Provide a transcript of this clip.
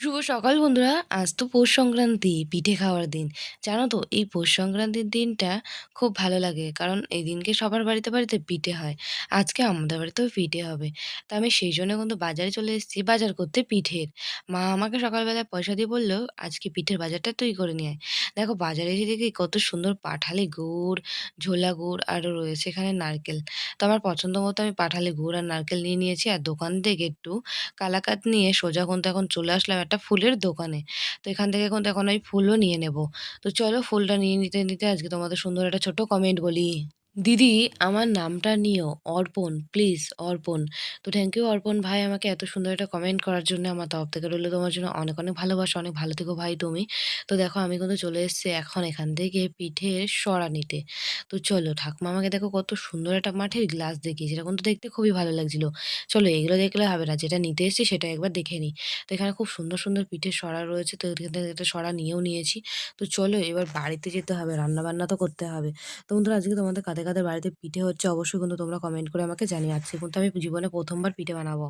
শুভ সকাল বন্ধুরা। আজ তো পৌষ সংক্রান্তি, পিঠে খাওয়ার দিন। জানো তো এই পৌষ সংক্রান্তির দিনটা খুব ভালো লাগে। কারণ এই দিনকে সবার বাড়িতে পিঠে হয়। আজকে আমাদের বাড়িতেও পিঠে হবে। তো আমি সেইজন্য কিন্তু বাজারে চলে এসেছি বাজার করতে পিঠের। মা আমাকে সকালবেলায় পয়সা দিয়ে বলল, "আজকে পিঠের বাজারটা তুই করে নিয়ে আয়।" দেখো বাজারে এসে দেখি কত সুন্দর পাঠালি গুড়, ঝোলা গুড় আরও রয়েছে এখানে নারকেল। তো আমার পছন্দ মতো আমি পাঠালি গুড় আর নারকেল নিয়ে নিয়েছি। আর দোকান থেকে একটু কালাকাঁদ নিয়ে সোজা কিন্তু এখন চলে আসলাম একটা ফুলের দোকানে। তো এখান থেকে কিন্তু এখন আমি ফুলও নিয়ে নেব। তো চলো ফুলটা নিয়ে নিতে আজকে তোমাদের সুন্দর একটা ছোট্ট কমেন্ট বলি। দিদি, আমার নামটা নিও অর্পণ, প্লিজ অর্পণ। তো থ্যাংক ইউ অর্পণ ভাই আমাকে এত সুন্দর একটা কমেন্ট করার জন্য। আমার তরফ থেকে রইল তোমার জন্য অনেক ভালোবাসা। অনেক ভালো থেকো ভাই তুমি। তো দেখো আমি কিন্তু চলে এসেছি এখন এখান থেকে পিঠের সরা নিতে। তো চলো ঠাকুমা আমাকে দেখো কত সুন্দর একটা মাটির গ্লাস দেখিয়েছে। এটা কিন্তু দেখতে খুবই ভালো লাগছিল। চলো এগুলো দেখলে হবে না। যেটা নিতে এসেছি সেটা একবার দেখে নিই। তো এখানে খুব সুন্দর পিঠের সরা রয়েছে। তো এখান থেকে একটা সরা নিয়েও নিয়েছি। তো চলো এবার বাড়িতে যেতে হবে। রান্নাবান্না তো করতে হবে। তো বন্ধুরা আজকে তোমাদের কাদের বাড়িতে পিঠে হচ্ছে অবশ্যই কিন্তু তোমরা কমেন্ট করে আমাকে জানিও। আজকে কিন্তু আমি জীবনে ১ম বার পিঠে বানাবো।